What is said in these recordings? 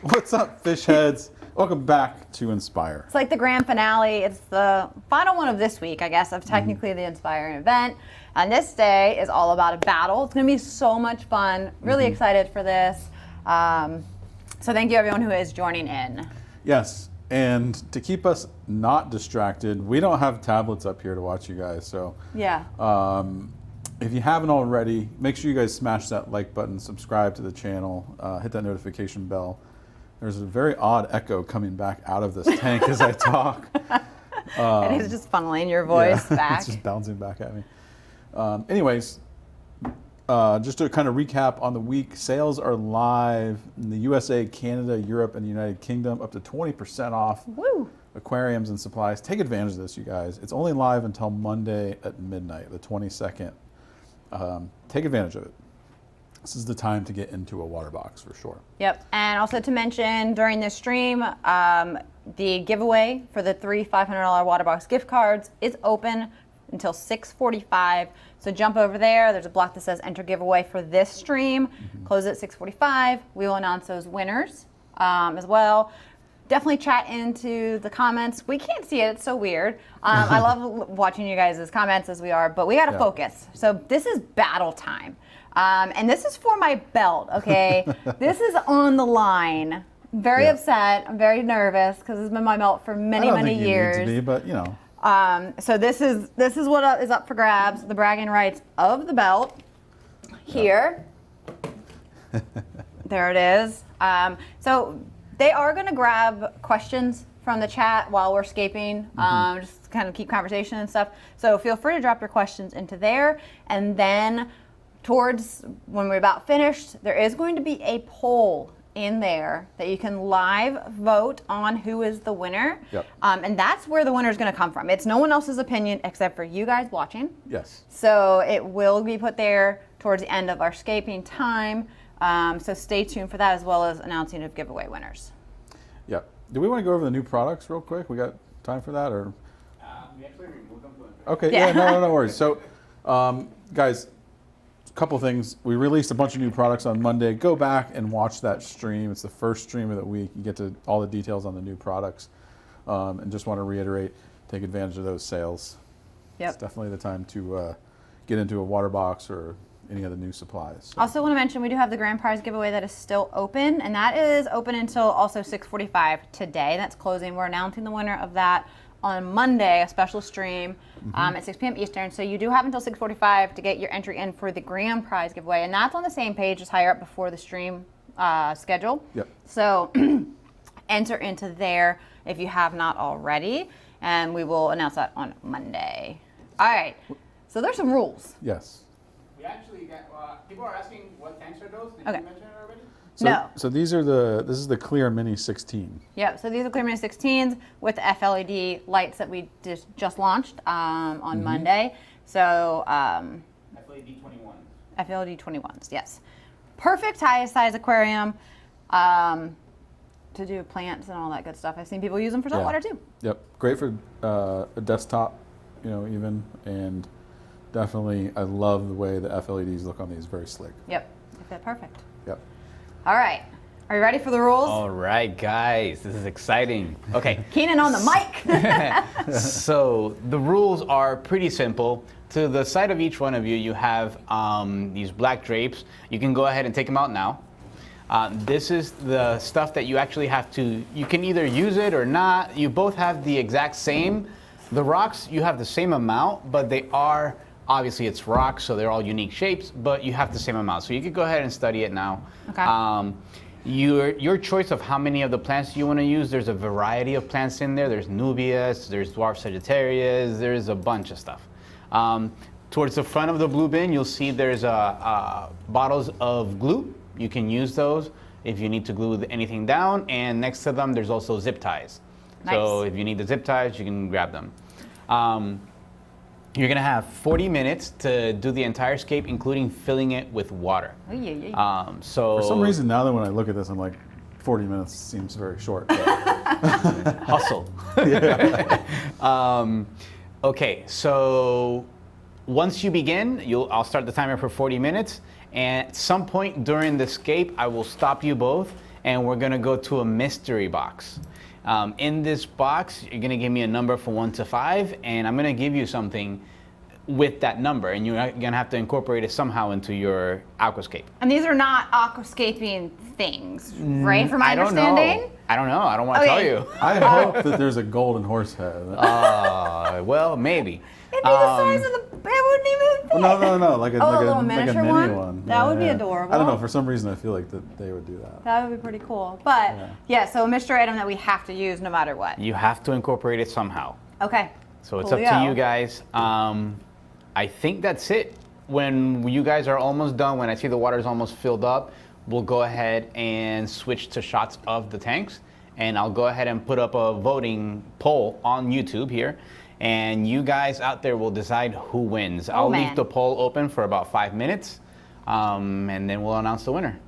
What's up, fish heads? Welcome back to Inspire. It's like the grand finale. It's the final one of this week, I guess, of technically the Inspire event. And this day is all about a battle. It's going to be so much fun. Really excited for this. So thank you, everyone who is joining in. Yes, and to keep us not distracted, we don't have tablets up here to watch you guys. So Yeah. if you haven't already, make sure you guys smash that like button, subscribe to the channel, hit that notification bell. There's a very odd echo coming back out of this tank as I talk. It is just funneling your voice back. It's just bouncing back at me. Anyways, just to kind of recap on the week, sales are live in the USA, Canada, Europe, and the United Kingdom, up to 20% off. Woo! Aquariums and supplies. Take advantage of this, you guys. It's only live until Monday at midnight, the 22nd. Take advantage of it. This is the time to get into a Waterbox for sure. Yep, and also to mention during this stream, the giveaway for the 3 $500 Waterbox gift cards is open until 6:45. So jump over there. There's a block that says enter giveaway for this stream. Close at 6:45. We will announce those winners as well. Definitely chat into the comments. We can't see it, it's so weird. I love watching you guys' comments as we are, but we gotta focus. So this is battle time. And this is for my belt, okay? This is on the line. Very upset, I'm very nervous because it's been my belt for many, many years. You need to be, but you know. So this is what is up for grabs, the bragging rights of the belt here. There it is. So they are going to grab questions from the chat while we're scaping, just kind of keep conversation and stuff. So feel free to drop your questions into there. And then towards when we're about finished, there is going to be a poll in there that you can live vote on who is the winner. Yep. And that's where the winner is going to come from. It's no one else's opinion except for you guys watching. Yes. So it will be put there towards the end of our scaping time. So stay tuned for that, as well as announcing of giveaway winners. Yep. Do we want to go over the new products real quick? We got time for that, or? We actually removed them. Okay. Yeah. No worries. So, guys, a couple things. We released a bunch of new products on Monday. Go back and watch that stream. It's the first stream of the week. You get to all the details on the new products. And just want to reiterate, take advantage of those sales. Yep. It's definitely the time to get into a Waterbox or any of the new supplies. So. Also want to mention we do have the grand prize giveaway that is still open, and that is open until also 6:45 today. That's closing. We're announcing the winner of that on Monday, a special stream at 6 p.m. Eastern. So you do have until 6:45 to get your entry in for the grand prize giveaway, and that's on the same page as higher up before the stream schedule. Yep. So enter into there if you have not already, and we will announce that on Monday. All right. So there's some rules. Yes. We actually got, people are asking what tanks are those? Did Okay. you mention it already? No. So these are this is the Clear Mini 16. Yep, so these are Clear Mini 16s with the FLED lights that we just launched on Monday. So FLED 21. FLED 21s, yes. Perfect size aquarium to do plants and all that good stuff. I've seen people use them for saltwater too. Yep, great for a desktop, even, and definitely I love the way the FLEDs look on these, very slick. Yep, they fit perfect. Yep. All right, are you ready for the rules? All right, guys, this is exciting. Okay. Keenan on the mic. So the rules are pretty simple. To the side of each one of you, you have these black drapes. You can go ahead and take them out now. This is the stuff that you actually have to, you can either use it or not. You both have the exact same. The rocks, you have the same amount, but they are, obviously it's rocks, so they're all unique shapes, but you have the same amount. So you could go ahead and study it now. Okay. Your choice of how many of the plants you want to use, there's a variety of plants in there. There's Nubias, there's Dwarf Sagittarius, there's a bunch of stuff. Towards the front of the blue bin, you'll see there's bottles of glue. You can use those if you need to glue anything down, and next to them there's also zip ties. Nice. So if you need the zip ties, you can grab them. You're gonna have 40 minutes to do the entire scape, including filling it with water. So For some reason, now that when I look at this, I'm like, 40 minutes seems very short. hustle. Okay, so once you begin, I'll start the timer for 40 minutes, And at some point during the scape, I will stop you both, and we're gonna go to a mystery box. In this box, you're gonna give me a number from 1 to 5, and I'm gonna give you something with that number, and you're gonna have to incorporate it somehow into your aquascape. And these are not aquascaping things, right? From my understanding? I don't know. I don't want to tell you. I hope that there's a golden horse head. Well, maybe. It'd be the size of the. It wouldn't even fit. No, like a, Oh, a like little a miniature mini one? one. That would be adorable. I don't know. For some reason, I feel like that they would do that. That would be pretty cool. But yeah, so a mystery item that we have to use no matter what. You have to incorporate it somehow. Okay. So it's up to you guys. I think that's it. When you guys are almost done, when I see the water is almost filled up, we'll go ahead and switch to shots of the tanks. And I'll go ahead and put up a voting poll on YouTube here. And you guys out there will decide who wins. I'll leave the poll open for about 5 minutes. And then we'll announce the winner.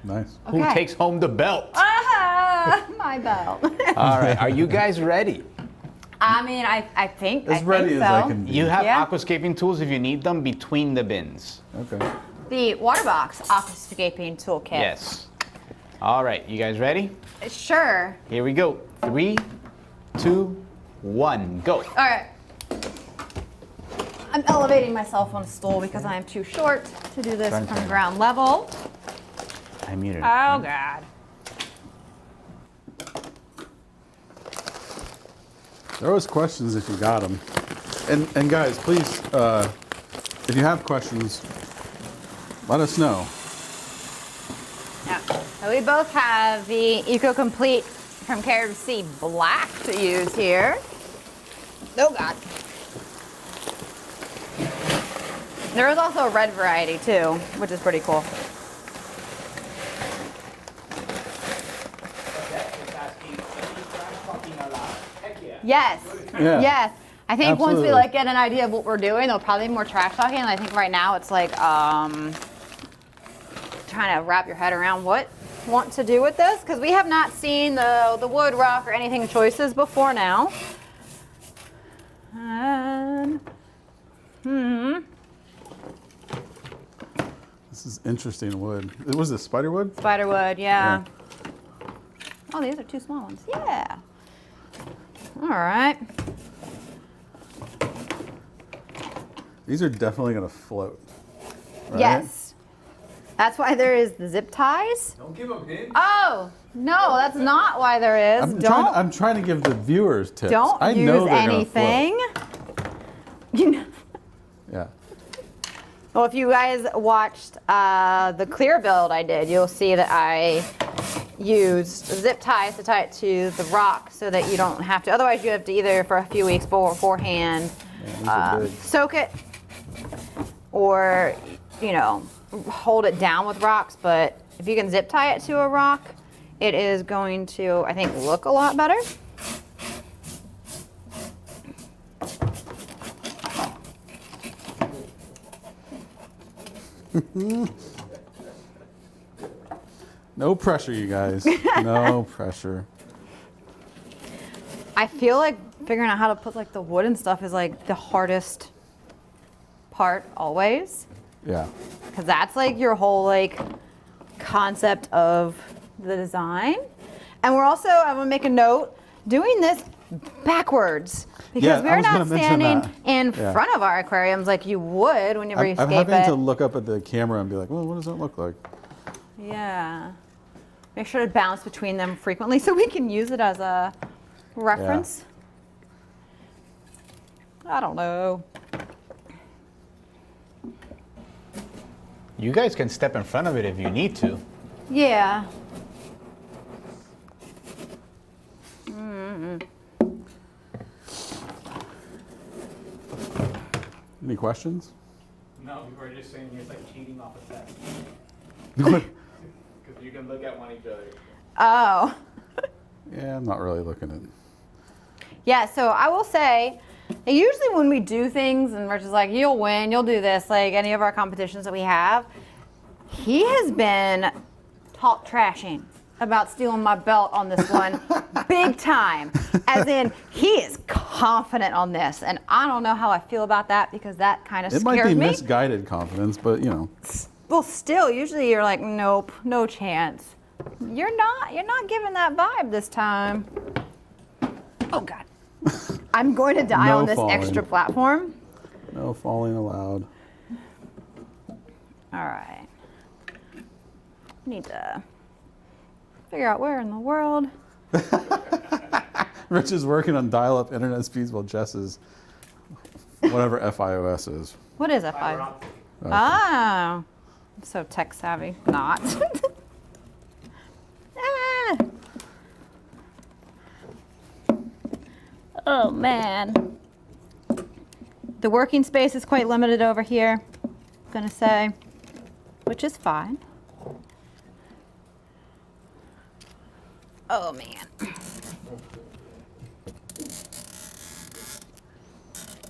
Nice. Okay. Who takes home the belt? My belt. All right, are you guys ready? I mean, I think As ready as I can be. You have aquascaping tools if you need them between the bins. Okay. The Waterbox Aquascaping Toolkit. Yes. All right, you guys ready? Sure. Here we go. 3, 2, 1, go. All right. I'm elevating myself on a stool because I am too short to do this from ground level. I muted. Oh, God. There was questions if you got them. And guys, please, if you have questions, let us know. Yeah. So we both have the Eco Complete from KFC Black to use here. Oh, God. There is also a red variety, too, which is pretty cool. Yes. Yeah. Yes. I think once we Absolutely. get an idea of what we're doing, there'll probably be more trash talking. And I think right now it's like trying to wrap your head around what you want to do with this, because we have not seen the wood, rock, or anything choices before now. This is interesting wood. Was this spider wood? Spiderwood, yeah. Oh, these are 2 small ones. Yeah. All right. These are definitely going to float. Right? Yes. That's why there is the zip ties. Don't give them hints. Oh, no, that's not why there is. I'm trying to give the viewers tips. Don't I use know they're gonna anything. You know. Yeah. Well, if you guys watched the clear build I did, you'll see that I used zip ties to tie it to the rock so that you don't have to. Otherwise, you have to either for a few weeks beforehand soak it, or hold it down with rocks. But if you can zip tie it to a rock, it is going to, I think, look a lot better. No pressure, you guys. No pressure. I feel like figuring out how to put like the wood and stuff is like the hardest part always, Yeah. because that's like your whole like concept of the design. And we're also, I'm gonna make a note, doing this backwards, because Yeah, I we're was not gonna mention standing that. in Yeah. front of our aquariums like you would whenever you I'm scape having it. to look up at the camera and be like, well, what does that look like? Yeah. Make sure to bounce between them frequently so we can use it as a reference. I don't know. You guys can step in front of it if you need to. Yeah. Any questions? No, we were just saying it's like cheating off a test. Because you can look at one each other. Oh. Yeah, I'm not really looking at. Yeah, so I will say, usually when we do things and Rich is like, you'll win, you'll do this, like any of our competitions that we have, he has been talk trashing about stealing my belt on this one big time. As in, he is confident on this. And I don't know how I feel about that, because that kind of It scares might be me. misguided confidence, but Well, still, usually you're like, nope, no chance. You're not giving that vibe this time. Oh God. I'm going to die No on this falling. extra platform. No falling allowed. All right. Need to figure out where in the world. Rich is working on dial-up internet speeds while Jess is whatever FiOS is. What is F5? Fiber optic. Oh, I'm so tech savvy. Not. Ah. Oh man. The working space is quite limited over here, I'm gonna say, which is fine. Oh man.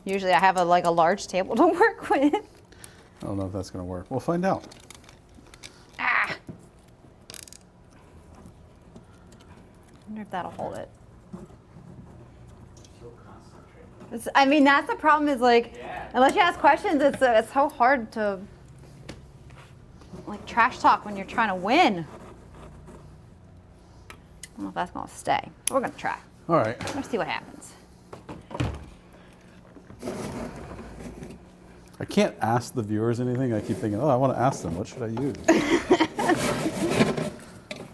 Usually I have a large table to work with. I don't know if that's going to work. We'll find out. Ah. Wonder if that'll hold it. So concentrate. I mean, that's the problem is like, Yeah. unless you ask questions, it's so hard to like trash talk when you're trying to win. I don't know if that's gonna stay. We're gonna try. All right. Let's see what happens. I can't ask the viewers anything. I keep thinking, oh, I want to ask them. What should I use?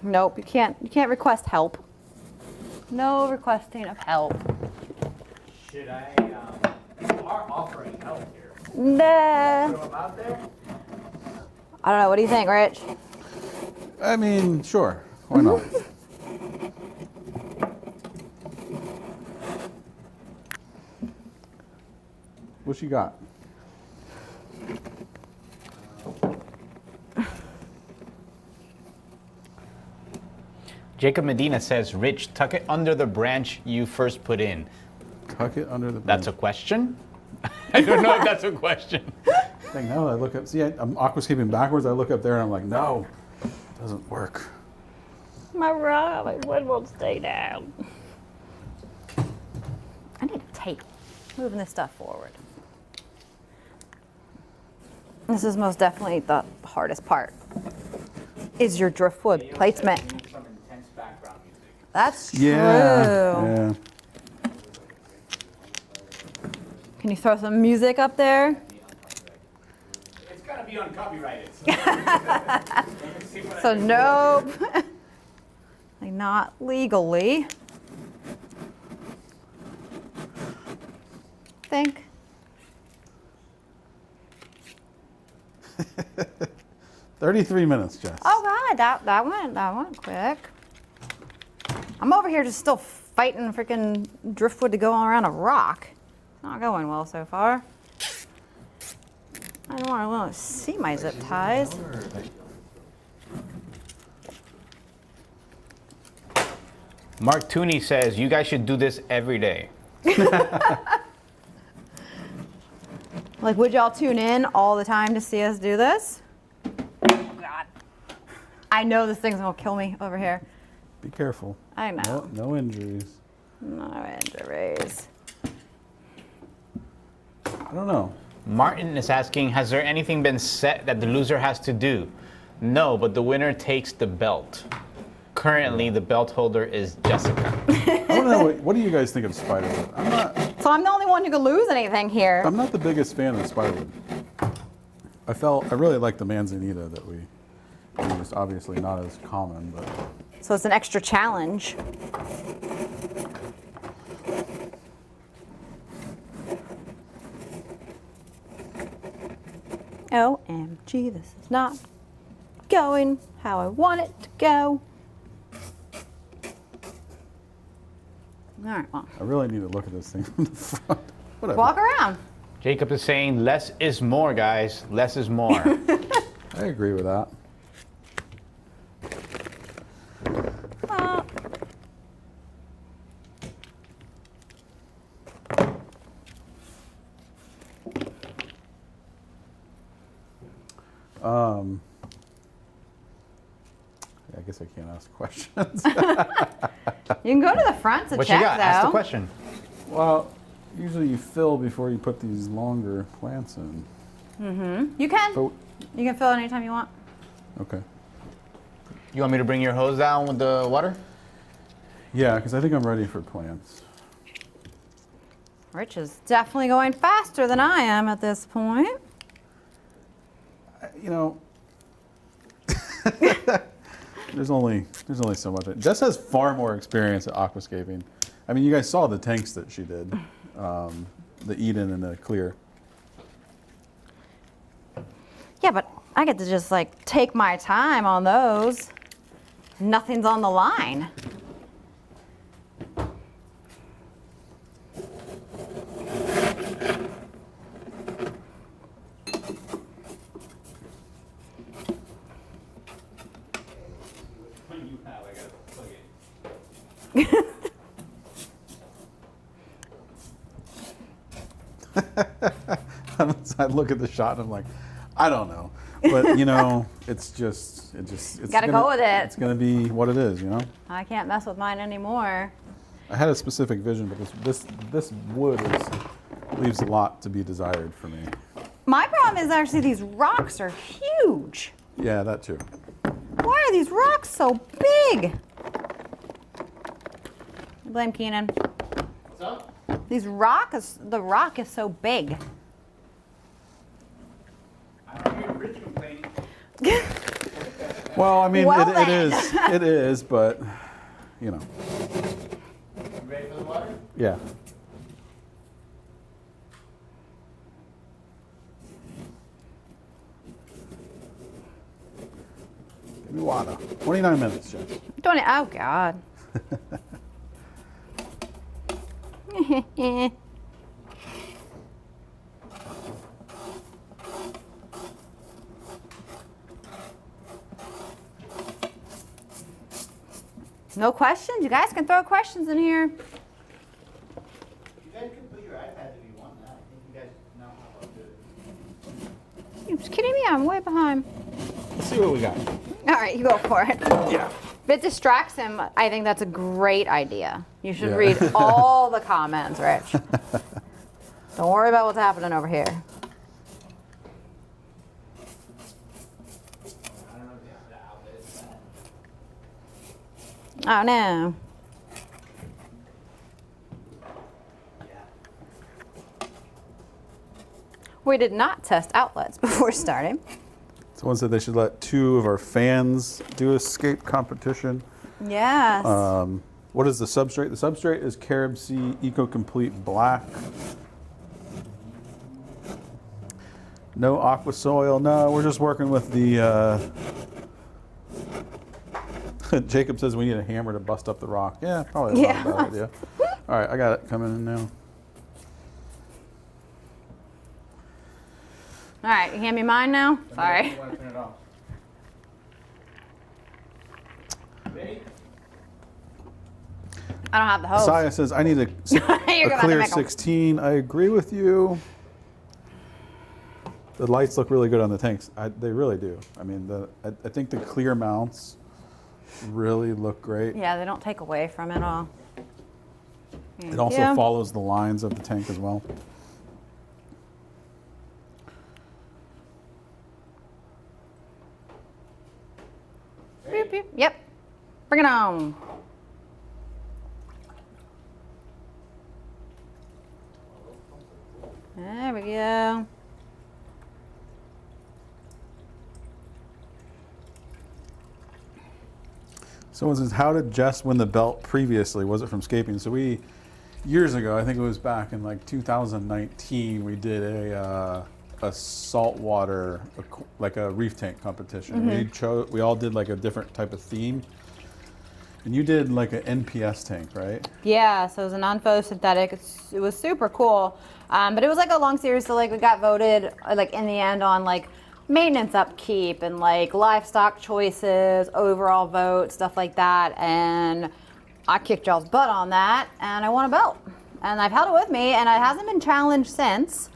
Nope, you can't request help. No requesting of help. Should I, you are offering help here. Nah. Put them out there? I don't know. What do you think, Rich? I mean, sure. Why not? What you got? Jacob Medina says, Rich, tuck it under the branch you first put in. Tuck it under the That's a branch. question? I don't know if that's a question. Thing now I look up. See, I'm aquascaping backwards. I look up there and I'm like, no, it doesn't work. My rod, my wood won't stay down. I need a tape. Moving this stuff forward. This is most definitely the hardest part. Is your driftwood placement. Some intense background music. That's true. Yeah. Can you throw some music up there? It's gotta be uncopyrighted. So, let me see what I So can do. nope. Like not legally. Think. 33 minutes, Jess. Oh God, that went quick. I'm over here just still fighting freaking driftwood to go around a rock. It's not going well so far. I don't want to see my zip ties. Mark Tooney says, you guys should do this every day. Like, would y'all tune in all the time to see us do this? Oh God. I know this thing's gonna kill me over here. Be careful. I know. No injuries. No injuries. I don't know. Martin is asking, has there anything been set that the loser has to do? No, but the winner takes the belt. Currently, the belt holder is Jessica. I don't know. What do you guys think of Spiderwood? So I'm the only one who could lose anything here. I'm not the biggest fan of Spiderwood. I really like the Manzanita that we used. Obviously not as common, but So it's an extra challenge. OMG, this is not going how I want it to go. All right, well, I really need to look at this thing from the front. Whatever. walk around. Jacob is saying, less is more, guys. Less is more. I agree with that. I guess I can't ask questions. You can go to the front to What check, you got? though. Ask the question. Well, usually you fill before you put these longer plants in. You can. So, You can fill it anytime you want. okay. You want me to bring your hose down with the water? Yeah, because I think I'm ready for plants. Rich is definitely going faster than I am at this point. You know, there's only so much. Jess has far more experience at aquascaping. I mean, you guys saw the tanks that she did, the Eden and the Clear. Yeah, but I get to just like take my time on those. Nothing's on the line. I look at the shot and I'm like, I don't know, but you know, it's Gotta go with it. It's gonna be what it is, you know. I can't mess with mine anymore. I had a specific vision, but this wood leaves a lot to be desired for me. My problem is actually these rocks are huge. Yeah, that too. Why are these rocks so big? I blame Keenan. What's up? The rock is so big. I don't hear Rich complaining. Well, I mean, Well it then. is, it is, but you know, You ready for the water? yeah. Give me water. 29 minutes, Jeff. 20, oh God. No questions? You guys can throw questions in here. You guys can put your iPads if you want that. I think you guys know how to do it. You kidding me? I'm way behind. Let's see what we got. All right, you go for it. Yeah. If it distracts him, I think that's a great idea. You should Yeah. read all the comments, Rich. Don't worry about what's happening over here. I don't know if the outlet is that. Oh no. Yeah. We did not test outlets before starting. Someone said they should let 2 of our fans do a scape competition. Yes. What is the substrate? The substrate is Carib Sea Eco Complete Black. No aqua soil. No, we're just working with the. Jacob says we need a hammer to bust up the rock. Yeah, probably not a bad idea. All right, I got it coming in now. All right, you hand me mine now? Sorry. You want to turn it off? Ready? I don't have the hose. Saya says I need a You're gonna have to clear make 'em. 16. I agree with you. The lights look really good on the tanks. They really do. I mean, I think the clear mounts really look great. Yeah, they don't take away from it all. It also follows the lines of the tank as well. Boop, boop. Yep. Bring it on. There we go. Someone says, how did Jess win the belt previously? Was it from scaping? So years ago, I think it was back in like 2019, we did a saltwater, like a reef tank competition. We all did like a different type of theme. And you did like an NPS tank, right? Yeah, so it was a non-photosynthetic. It was super cool. But it was like a long series, so like we got voted like in the end on like maintenance upkeep and like livestock choices, overall vote, stuff like that. And I kicked y'all's butt on that and I won a belt. And I've held it with me and it hasn't been challenged since.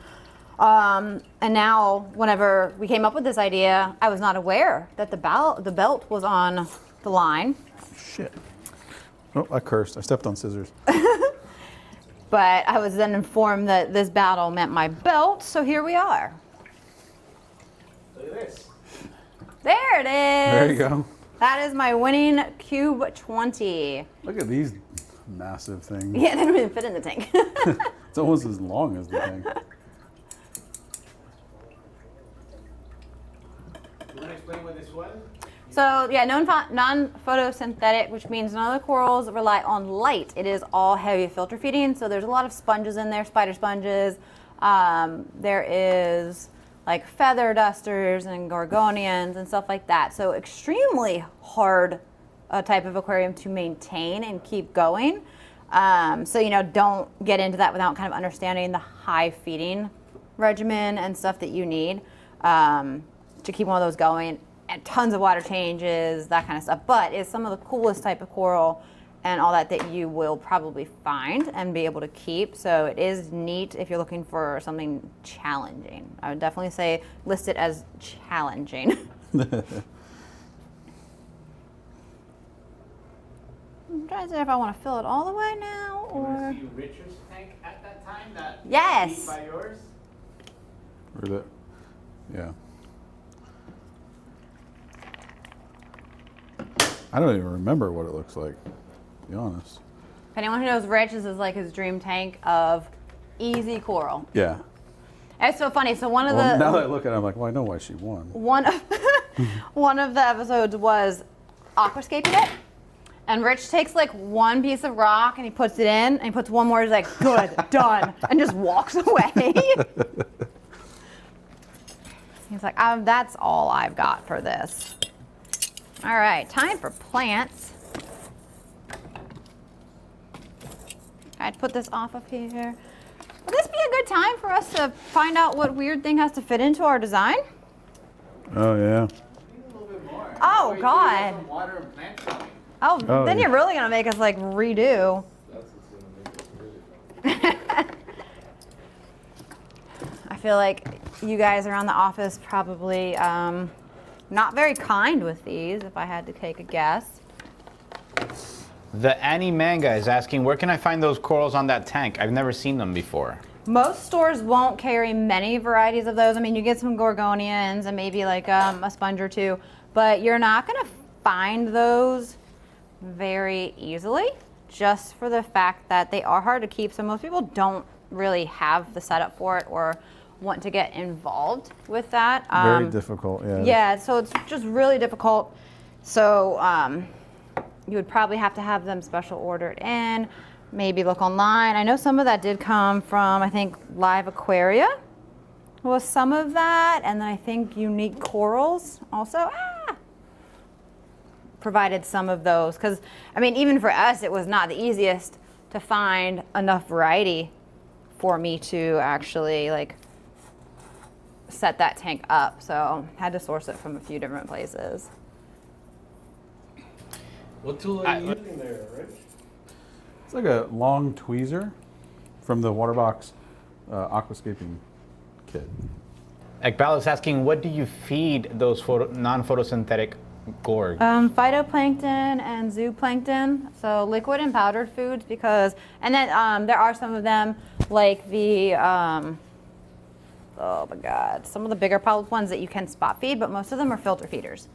And now whenever we came up with this idea, I was not aware that the belt was on the line. Shit. Oh, I cursed. I stepped on scissors. But I was then informed that this battle meant my belt, so here we are. Look at this. There it is. There you go. That is my winning Cube 20. Look at these massive things. Yeah, they don't even fit in the tank. It's almost as long as the thing. You want to explain what this was? So yeah, non-photosynthetic, which means none of the corals rely on light. It is all heavy filter feeding. So there's a lot of sponges in there, spider sponges. There is like feather dusters and gorgonians and stuff like that. So extremely hard type of aquarium to maintain and keep going. So, you know, don't get into that without kind of understanding the high feeding regimen and stuff that you need to keep one of those going. And tons of water changes, that kind of stuff. But it's some of the coolest type of coral and all that that you will probably find and be able to keep. So it is neat if you're looking for something challenging. I would definitely say list it as challenging. I'm trying to see if I want to fill it all the way now You want or... to see Richard's tank at that time? That Yes. by yours? Or the, yeah. I don't even remember what it looks like, to be honest. If anyone who knows Rich, this is like his dream tank of easy coral. Yeah. It's so funny. So one of Well, the... now that I look at it, I'm like, well, I know why she won. One of, one of the episodes was aquascaping it. And Rich takes like one piece of rock and he puts it in and he puts one more, he's like, good, done, and just walks away. He's like, that's all I've got for this. All right, time for plants. I'd put this off of here. Would this be a good time for us to find out what weird thing has to fit into our design? Oh, yeah. Need a little bit more. Oh, Wait till you God. get some water and plant coming. Oh, Oh, then yeah. you're really gonna make us like redo. That's what's gonna make it really fun. I feel like you guys around the office probably not very kind with these, if I had to take a guess. The Annie Manga is asking, where can I find those corals on that tank? I've never seen them before. Most stores won't carry many varieties of those. I mean, you get some gorgonians and maybe like a sponge or two, but you're not gonna find those very easily, just for the fact that they are hard to keep. So most people don't really have the setup for it or want to get involved with that. Very difficult, yeah. Yeah, so it's just really difficult. So you would probably have to have them special ordered in, maybe look online. I know some of that did come from, I think, Live Aquaria was some of that, and then I think Unique Corals also provided some of those. Because, I mean, even for us, it was not the easiest to find enough variety for me to actually, like, set that tank up. So had to source it from a few different places. What tool are you using there, Rich? It's like a long tweezer from the Waterbox Aquascaping kit. Ekbal is asking, what do you feed those non-photosynthetic gorg? Phytoplankton and zooplankton, so liquid and powdered foods, because, and then there are some of them like the, oh my God, some of the bigger public ones that you can spot feed, but most of them are filter feeders.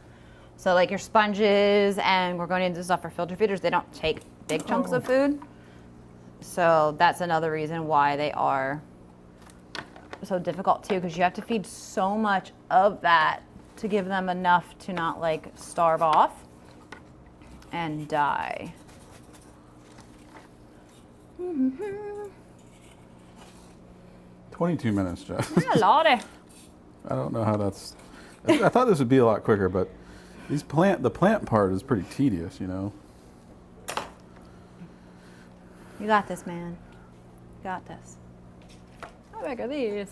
So like your sponges and gorgonians and stuff are filter feeders. They don't take big chunks of food. So that's another reason why they are so difficult too, because you have to feed so much of that to give them enough to not like starve off and die. 22 minutes, Jeff. Yeah, lordy. I don't know how that's. I thought this would be a lot quicker, but the plant part is pretty tedious, you know. You got this, man. You got this. How big are these?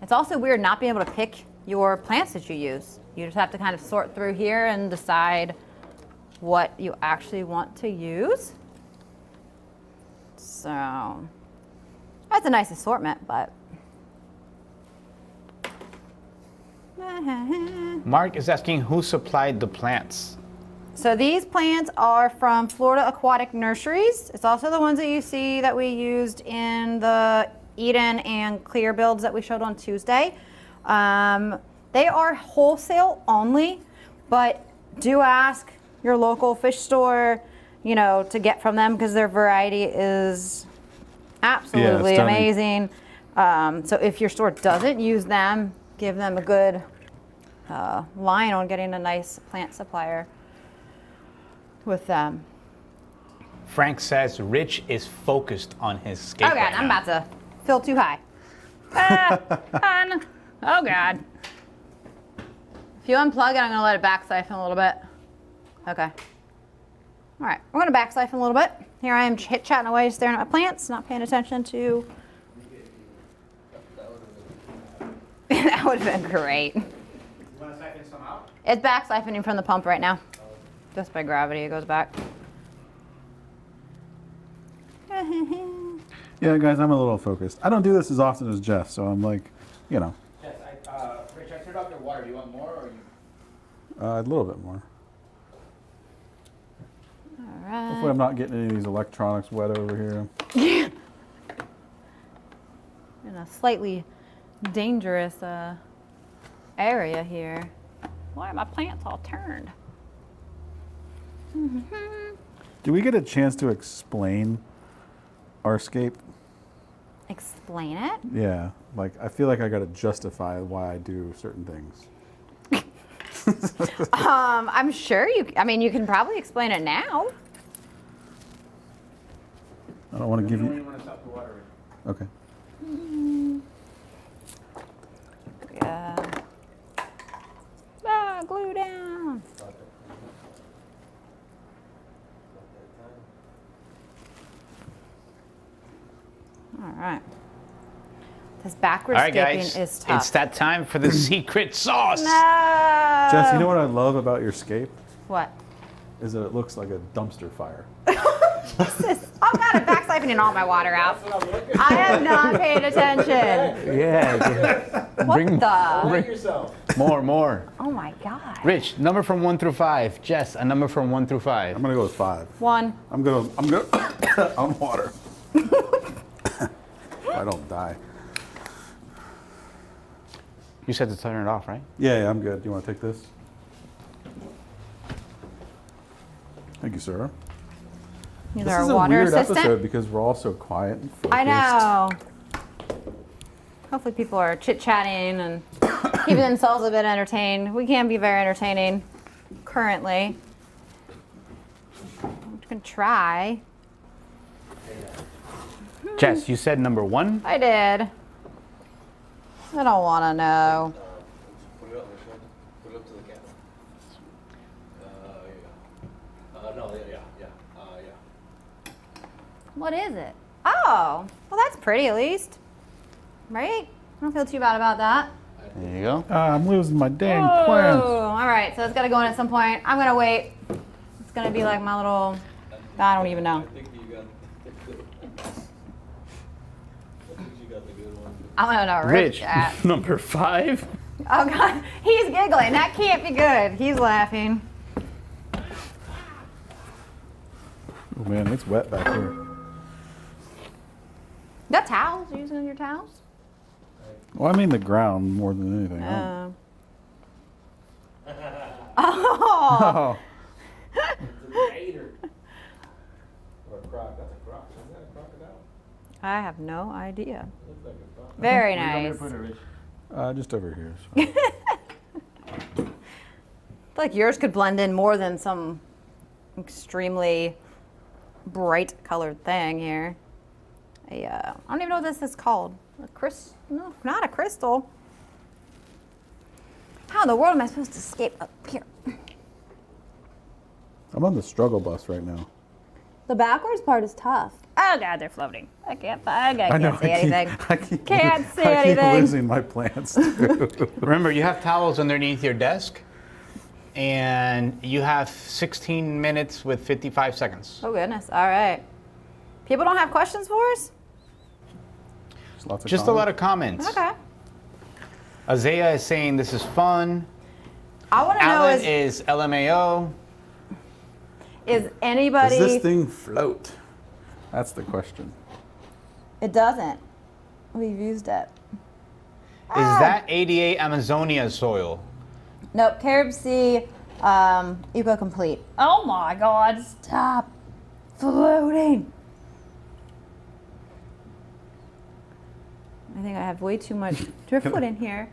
It's also weird not being able to pick your plants that you use. You just have to kind of sort through here and decide what you actually want to use. So that's a nice assortment, but. Mark is asking, who supplied the plants? So these plants are from Florida Aquatic Nurseries. It's also the ones that you see that we used in the Eden and Clear builds that we showed on Tuesday. They are wholesale only, but do ask your local fish store, you know, to get from them because their variety is absolutely stunning. amazing. So if your store doesn't use them, give them a good line on getting a nice plant supplier with them. Frank says Rich is focused on his scape. Oh God, right I'm now. about to feel too high. Oh God. If you unplug it, I'm gonna let it back siphon a little bit. Okay. All right, we're gonna back siphon a little bit. Here I am chit-chatting away, staring at my plants, not paying attention to. That would have been great. You want to siphon some out? It's back siphoning from the pump right now. Just by gravity, it goes back. Yeah, guys, I'm a little focused. I don't do this as often as Jess, so I'm like, you know, Yes, Rich, I turned off your water. Do you want more or you? a little bit more. All Hopefully right. I'm not getting any of these electronics wet over here. In a slightly dangerous area here. Why are my plants all turned? Do we get a chance to explain our scape? Explain it? Yeah, like I feel like I got to justify why I do certain things. I'm sure you. I mean, you can probably explain it now. I don't want to give You you. want to stop the water. Okay. Yeah. Ah, glue down. All right. This backwards All right, skipping guys, is tough. it's that time for the secret sauce. No. Jess, you know what I love about your scape What? is that it looks like a dumpster fire. Oh God, I'm back siphoning all my water out. I am not paying attention. Yeah. What the? Yourself. More. Oh my God. Rich, number from 1 through 5. Jess, a number from 1 through 5. I'm gonna go with 5. 1. I'm gonna on water. I don't die. You said to turn it off, right? Yeah, I'm good. Do you want to take this? Thank you, sir. He's This our is a water weird assistant. episode because we're all so quiet and focused. I know. Hopefully people are chit-chatting and keeping themselves a bit entertained. We can be very entertaining currently. I'm going to try. Jess, you said number 1? I did. I don't want to know. Put it up, Michelle. Put it up to the camera. No, yeah. What is it? Oh, well that's pretty at least. Right? I don't feel too bad about that. There you go. I'm losing my dang Oh, plans. all right, so it's got to go in at some point. I'm going to wait. It's going to be like my little, I don't even know. I think you got the good one. I'm going to rip Rich, that. number 5? Oh God, he's giggling. That can't be good. He's laughing. Oh man, it's wet back here. You got towels? You using your towels? Well, I mean the ground more than anything. I don't- Oh. Oh, It's a gator. Or a croc. That's a croc. Isn't that a crocodile? I have no idea. Looks like a croc. Very Where do you want me nice. to put it, Rich? just over here. is fine. I feel like yours could blend in more than some extremely bright colored thing here. I don't even know what this is called. No, not a crystal. How in the world am I supposed to escape up here? I'm on the struggle bus right now. The backwards part is tough. Oh God, they're floating. I can't see I anything. Can't see I keep anything. losing my plants. too. Remember, you have towels underneath your desk, and you have 16 minutes with 55 seconds. Oh goodness. All right. People don't have questions for us? Lots of Just a lot of comments. Okay. Isaiah is saying this is fun. I want to know Alan is is LMAO. anybody? Does this thing float? That's the question. It doesn't. We've used it. that 88 Amazonia soil? Nope, Carib Sea, Eco Complete. Oh my God, stop floating. I think I have way too much driftwood in here.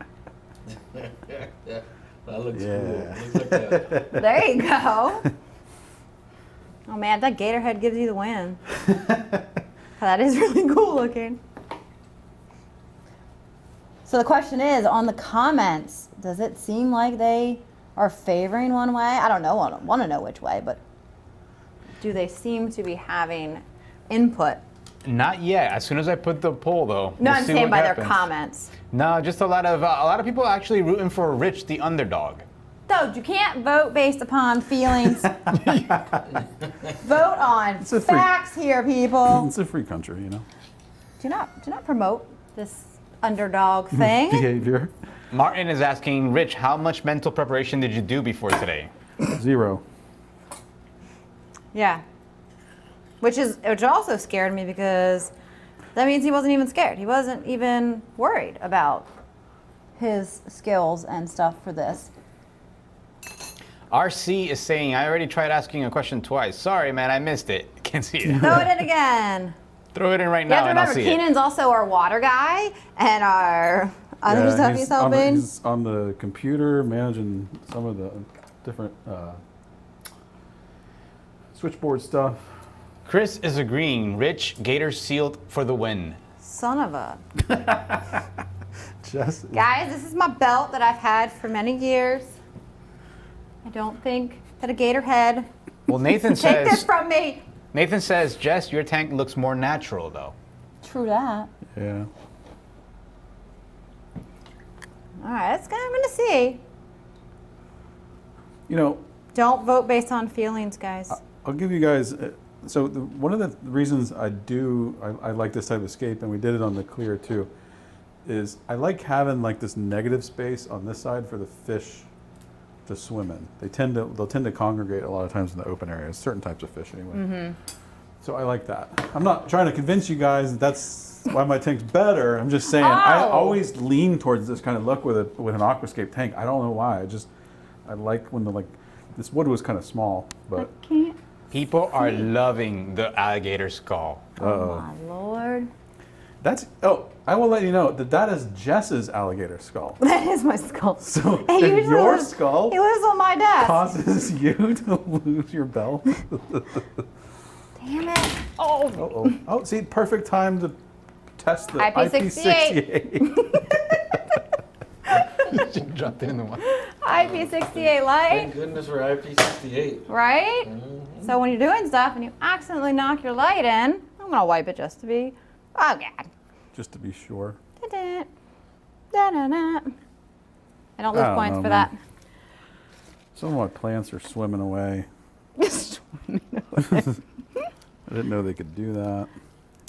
That looks Yeah. cool. Looks like that. There you go. Oh man, that gator head gives you the win. That is really cool looking. So the question is, on the comments, does it seem like they are favoring one way? I don't know, I don't want to know which way, but do they seem to be having input? Not yet. As soon as I put the poll, though. No, we'll I'm see saying what by happens. their comments. No, just a lot of people actually rooting for Rich, the underdog. Dude, you can't vote based upon feelings. Vote on a free- facts here, people. It's a free country, you know. Do not promote this underdog thing. Behavior. Martin is asking, Rich, how much mental preparation did you do before today? 0. Yeah. Which also scared me because that means he wasn't even scared. He wasn't even worried about his skills and stuff for this. RC is saying, I already tried asking a question twice. Sorry, man, I missed it. Can't see it. Throw it in again. Throw it in right You now have to and I'll remember, see it. Keenan's also our water guy and our other stuff he's helping. He's on the computer managing some of the different switchboard stuff. Chris is agreeing. Rich, Gator sealed for the win. Son of a. Jess, Guys, this is my belt that I've had for many years. I don't think that a gator head. Well, Nathan Take this says, from me. Nathan says, Jess, your tank looks more natural, though. True that. yeah. All right, I'm gonna see. You know, Don't vote based on feelings, guys. I'll give you guys. So one of the reasons I like this type of scape, and we did it on the clear too, is I like having like this negative space on this side for the fish to swim in. They'll tend to congregate a lot of times in the open areas, certain types of fish anyway. So I like that. I'm not trying to convince you guys that that's why my tank's better. I'm just saying I Oh. always lean towards this kind of look with an Aquascape tank. I don't know why. I like when this wood was kind of small, but Can't. People are loving the alligator skull. Oh my lord. I will let you know that is Jess's alligator skull. That is my skull. So He if usually your lives- skull He lives on my desk. causes you to lose your belt. Damn it. Oh. Uh-oh. Oh, see, perfect time to test the IP68. IP68. She dropped it in the water. IP68 light, Thank goodness for IP68. right? So when you're doing stuff and you accidentally knock your light in, I'm gonna wipe it just to be, oh God. Just to be sure. Da-da. Da-da-da. I don't lose I don't points know, for man. Some of my plants are swimming away. that. I didn't know they could do that.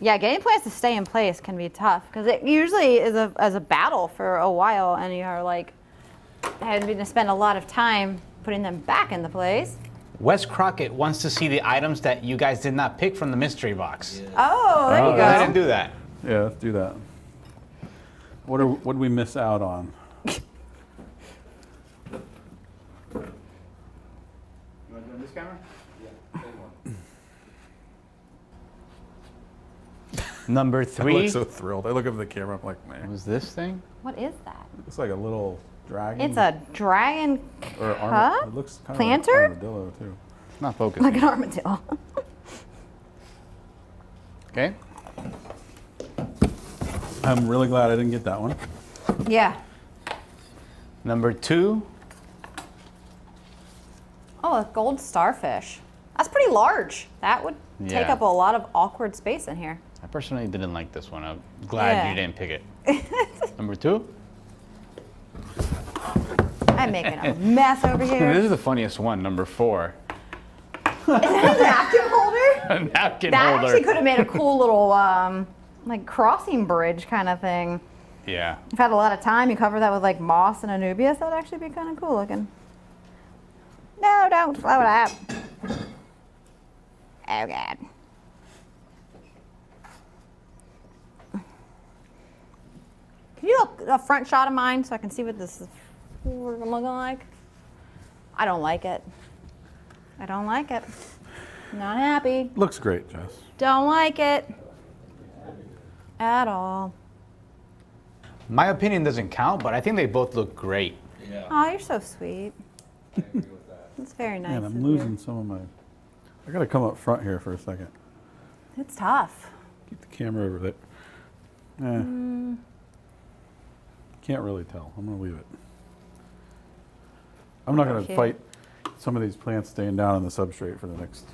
Yeah, getting plants to stay in place can be tough because it usually is a battle for a while, and you are like having to spend a lot of time putting them back into place. Wes Crockett wants to see the items that you guys did not pick from the mystery box. Oh, there you Oh, Go ahead go. and do that. Yeah, let's do that. What did we miss out on? You want to do this camera? Number I 3 look so thrilled. I look up at the camera. I'm like, man, was this thing. What is that? it's like a little dragon. It's a dragon or cup? It looks kind Planter? of like an armadillo too. It's not focusing. Like an armadillo. Okay. I'm really glad I didn't get that one. Yeah. Number 2. Oh, a gold starfish. That's pretty large. That would take Yeah. up a lot of awkward space in here. I personally didn't like this one. I'm glad Yeah. you didn't pick it. Number 2. I'm making a mess over This here. is the funniest one. Number 4. Is that a napkin holder? A napkin That holder. actually could have made a cool little like crossing bridge kind of thing. Yeah. If you had a lot of time, you cover that with like moss and anubias, that'd actually be kind of cool looking. No, don't slow it up. Oh God. Can Can you look a front shot of mine so I can see what this is looking like? I don't like it. I don't like it. Not happy. Looks great, Jess. Don't like it at all. My opinion doesn't count, but I think they both look great. Yeah, Oh, you're so sweet. I agree with that. That's very nice. Man, I'm of you. losing some of my. I gotta come up front here for a second. It's tough. Keep the camera over there. Can't really tell. I'm gonna leave it. I'm not gonna Okay. fight some of these plants staying down on the substrate for the next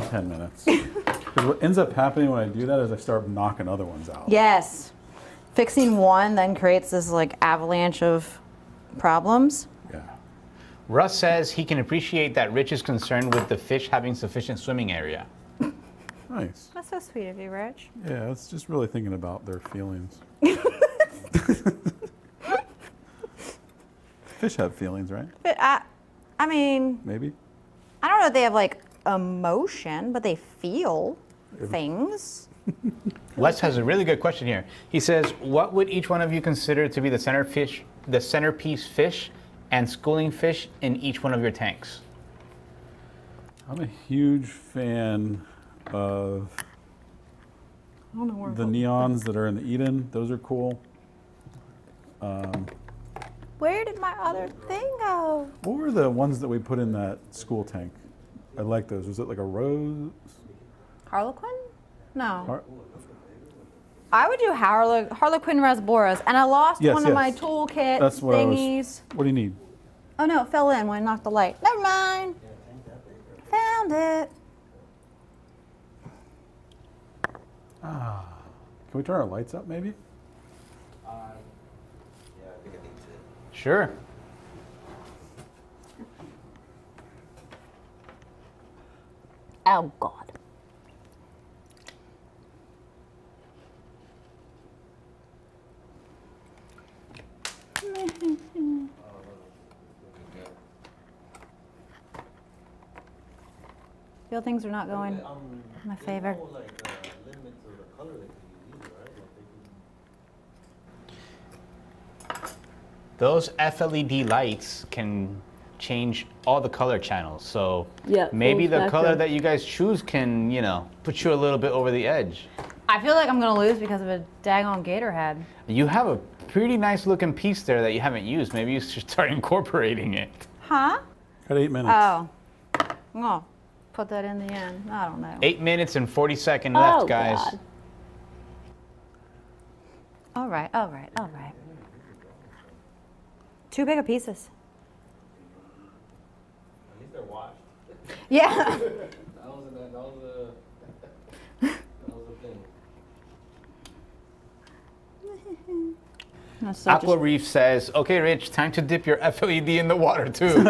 10 minutes. Because what ends up happening when I do that is I start knocking other ones out. Yes. Fixing one then creates this like avalanche of problems. Yeah. Russ says he can appreciate that Rich is concerned with the fish having sufficient swimming area. Nice. That's so sweet of you, Rich. Yeah, it's just really thinking about their feelings. Fish have feelings, right? But I mean, Maybe. I don't know if they have like emotion, but they feel things. Les has a really good question here. He says, what would each one of you consider to be the centerpiece fish and schooling fish in each one of your tanks? I'm a huge fan of I don't know where the neons that are in the Eden. Those are cool. Where did my other thing go? What were the ones that we put in that school tank? I like those. Was it like a rose? Harlequin? No. Har- I would do Harlequin rasboras, and I lost Yes, one of my yes. toolkit That's what I was- thingies. What do you need? Oh no, it fell in when I knocked the light. Never mind. Found it. Can we turn our lights up maybe? Yeah, I think it's it. Sure. Oh God. Feel things are not going my favor. Like limits of the color they can use, right? Like they can. Those FLED lights can change all the color channels. So Yeah, maybe full the color spectrum. that you guys choose can, put you a little bit over the edge. I feel like I'm gonna lose because of a daggone gator head. You have a pretty nice looking piece there that you haven't used. Maybe you should start incorporating it. Huh? Got 8 minutes. Oh. I'm gonna put that in the end. I don't know. 8 minutes and 40 seconds left, Oh, guys. God. All right, all right, all right. Too big of pieces. At least they're washed. Yeah. That was the thing. That's so Aqua Reef says, okay, Rich, time to dip your FLED in the water too.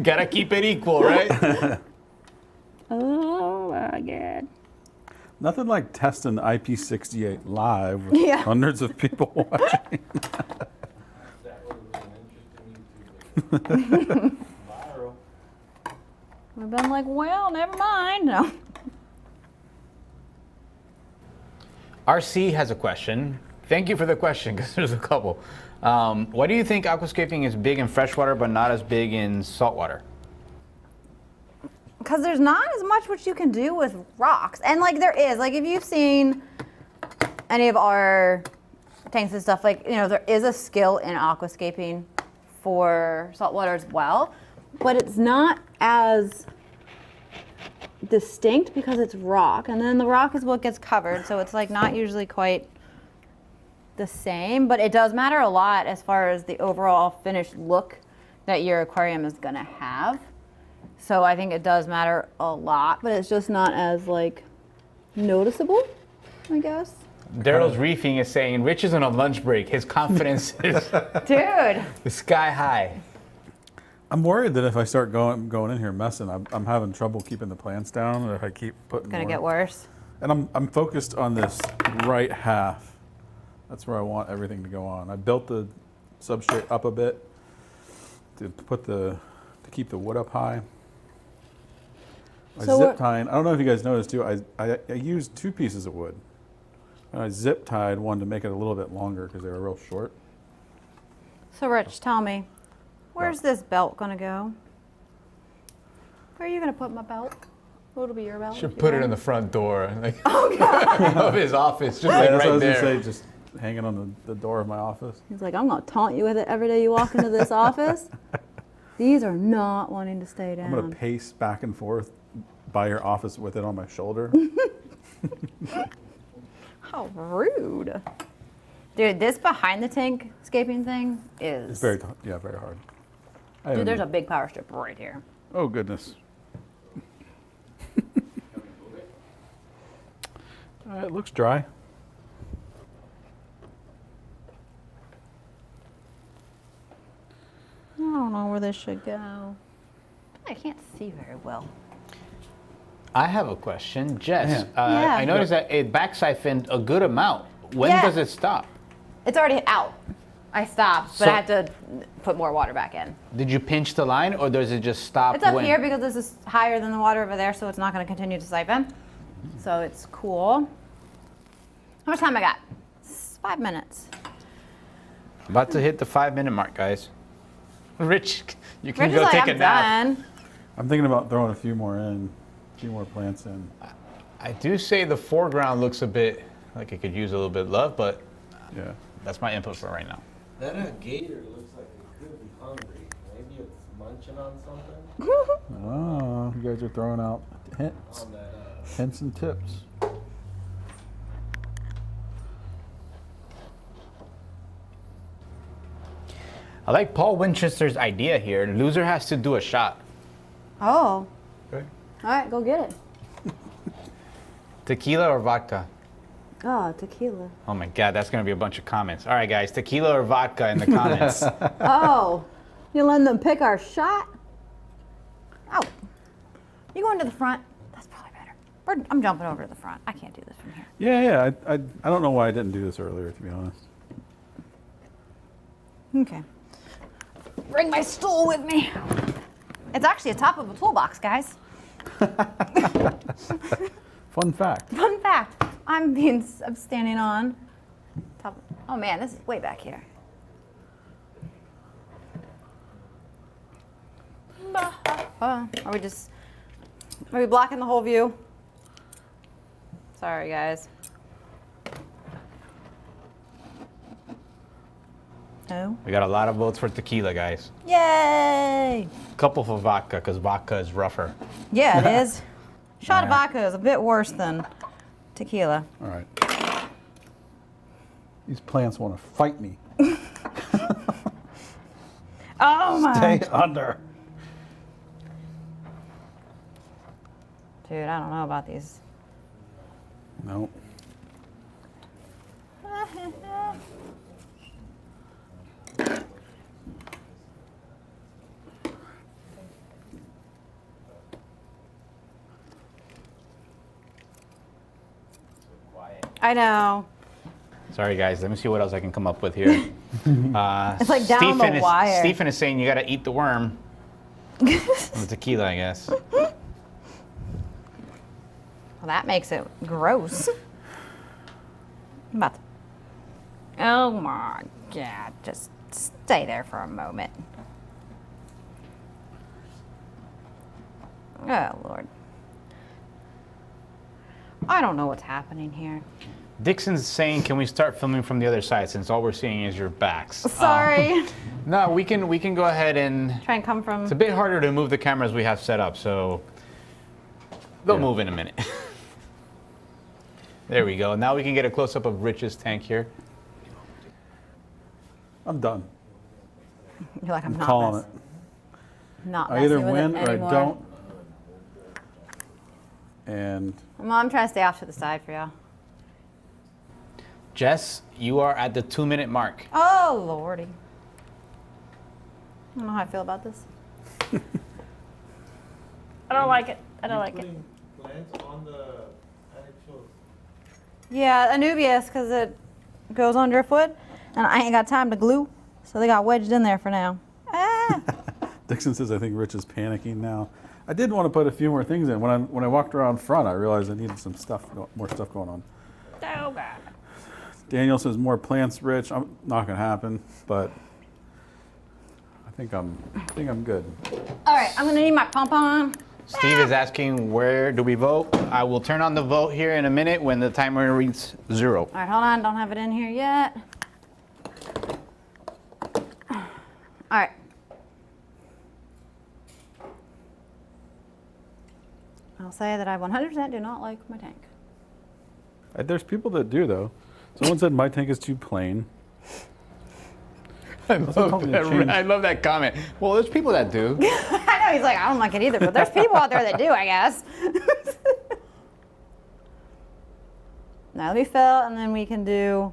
Gotta keep it equal, right? Oh my God. Nothing like testing IP68 live with Yeah. hundreds of people watching. That was an interesting YouTube. Viral. We've been like, well, never mind. No. RC has a question. Thank you for the question, because there's a couple. Why do you think aquascaping is big in freshwater but not as big in saltwater? Because there's not as much which you can do with rocks. And like there is, like if you've seen any of our tanks and stuff, like, there is a skill in aquascaping for saltwater as well, but it's not as distinct because it's rock, and then the rock is what gets covered, so it's like not usually quite the same, but it does matter a lot as far as the overall finished look that your aquarium is gonna have. So I think it does matter a lot, but it's just not as like noticeable, I guess. Daryl's Reefing is saying, Rich is on a lunch break. His confidence Dude. is sky high. I'm worried that if I start going in here messing, I'm having trouble keeping the plants down. Or if I keep putting Gonna more. get worse. And I'm focused on this right half. That's where I want everything to go on. I built the substrate up a bit to keep the wood up high. My So zip what- tying, I don't know if you guys noticed too, I used 2 pieces of wood. I zip tied one to make it a little bit longer because they were real short. So Rich, tell me, where's this belt gonna go? Where are you gonna put my belt? What'll be your belt? Should if you put it want? in the front door of his office, just like Yeah, that's what I right was there. gonna say, just hanging on the door of my office. He's like, I'm gonna taunt you with it every day you walk into this office. These are not wanting to stay down. I'm gonna pace back and forth by your office with it on my shoulder. How rude. Dude, this behind the tank scaping thing is... It's very hard. Dude, there's a big power strip right here. Oh goodness. It looks dry. I don't know where this should go. I can't see very well. I have a question, Jess. Yeah. Yeah. I noticed that it back siphoned a good amount. When Yeah. does it stop? It's already out. I stopped, but So- I have to put more water back in. Did you pinch the line, or does it just stop? It's up when? here because this is higher than the water over there, so it's not going to continue to siphon. So it's cool. How much time I got? 5 minutes. About to hit the 5-minute mark, guys. Rich, you can Rich is go like, take I'm a nap. done. I'm thinking about throwing a few more in, a few more plants in. I do say the foreground looks a bit like it could use a little bit of love, but Yeah. that's my input for right now. That gator looks like it could be hungry. Maybe it's munching on something. Oh, you guys are throwing out hints, On that. hints and tips. I like Paul Winchester's idea here. The loser has to do a shot. Oh. Okay. All right, go get it. Tequila or vodka? Oh, tequila. Oh my God, that's gonna be a bunch of comments. All right, guys, tequila or vodka in the comments. Oh, you letting them pick our shot? Oh, you going to the front? That's probably better. I'm jumping over to the front. I can't do this from here. Yeah. I don't know why I didn't do this earlier, to be honest. Okay. Bring my stool with me. It's actually a top of a toolbox, guys. Fun fact. Fun fact. I'm standing on top. Oh man, this is way back here. Are we blocking the whole view? Sorry, guys. No. We got a lot of votes for tequila, guys. Yay! Couple for vodka, because vodka is rougher. Yeah, it is. Shot of Yeah. vodka is a bit worse than tequila. All right. These plants want to fight me. Oh my. Stay under. Dude, I don't know about these. No. I know. Sorry, guys. Let me see what else I can come up with here. It's like down the wire. Stephen is saying you got to eat the worm. The tequila, I guess. Well, that makes it gross. I'm about to... Oh my God, just stay there for a moment. Oh Lord. I don't know what's happening here. Dixon's saying, can we start filming from the other side since all we're seeing is your backs? Sorry. No, we can go ahead and... Try and come from... It's a bit harder to move the cameras we have set up, so they'll Yeah. move in a minute. There we go. Now we can get a close-up of Rich's tank here. I'm done. You're like, I'm not Calling mess- it. Not I either messing with win it or I anymore. don't. And Well, I'm trying to stay off to the side for y'all. Jess, you are at the 2-minute mark. Oh, Lordy. I don't know how I feel about this. I don't like it. I don't like it. Putting plants on the actual. Yeah, Anubias, because it goes on driftwood, and I ain't got time to glue, so they got wedged in there for now. Ah. Dixon says, I think Rich is panicking now. I did want to put a few more things in. When I walked around front, I realized I needed some stuff, more stuff going on. Oh, God. Daniel says more plants, Rich. I'm not gonna happen, but I think I'm good. All right, I'm gonna need my pump on. Steve is asking where do we vote? I will turn on the vote here in a minute when the timer reads 0. All right, hold on. Don't have it in here yet. All right. I'll say that I 100% do not like my tank. There's people that do though. Someone said my tank is too plain. I told me to change. love that comment. Well, there's people that do. I know he's like, I don't like it either, but there's people out there that do, I guess. Now let me fill, and then we can do.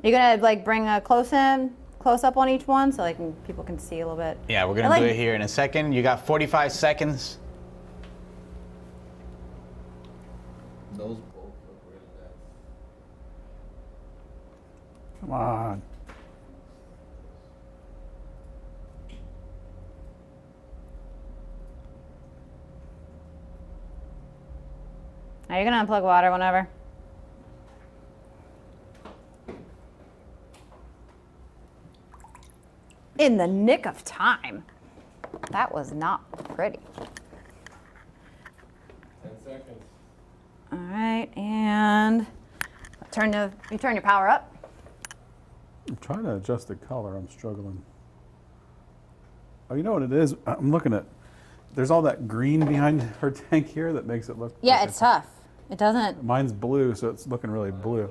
You're gonna like bring a close up on each one, so like people can see a little bit. Yeah, we're gonna do it here in a second. You got 45 seconds. Those both look really nice. Come on. Now you're gonna unplug water whenever. In the nick of time. That was not pretty. 10 seconds. All right, and you turn your power up. I'm trying to adjust the color. I'm struggling. Oh, you know what it is? I'm looking at. There's all that green behind her tank here that makes it look. Yeah, like it's tough. It doesn't. Mine's blue, so it's looking really blue.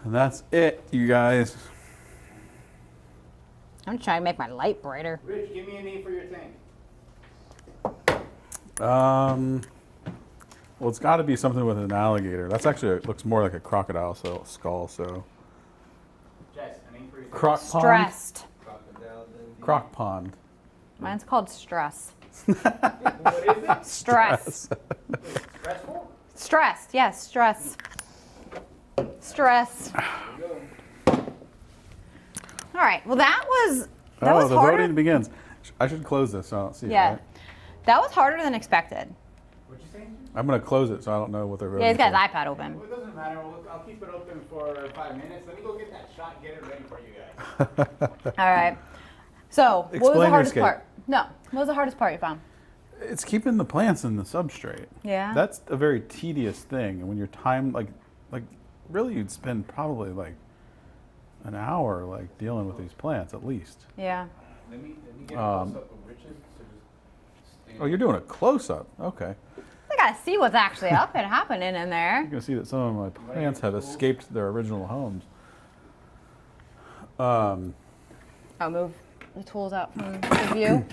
And that's it, you guys. I'm trying to make my light brighter. Rich, give me a name for your tank. Well, it's got to be something with an alligator. That's actually it looks more like a crocodile skull. So. Jess, a name for your tank. Croc pond. Stressed. Crocodile Dundee. Croc pond. Mine's called stress. What is it? Stress. Stressful? Stressed, yes, stress. Stress. All right, well that was The harder. voting begins. I should close this so I don't see it. Yeah, Right? that was harder than expected. What'd you say? I'm going to close it so I don't know what they're voting Yeah, he's got his for. iPad open. Well, it doesn't matter. I'll keep it open for 5 minutes. Let me go get that shot, get it ready for you guys. All right. So, what was Explain the your hardest Scape. part? No, what was the hardest part you found? It's keeping the plants in the substrate. Yeah. That's a very tedious thing. And when you're timed, like really you'd spend probably like an hour like dealing with these plants at least. Yeah. Let me get a close up of Rich's. So just Oh, you're doing a close-up. Okay. I gotta see what's actually up and happening in there. You can see that some of my plants have escaped their original homes. I'll move the tools out from the view.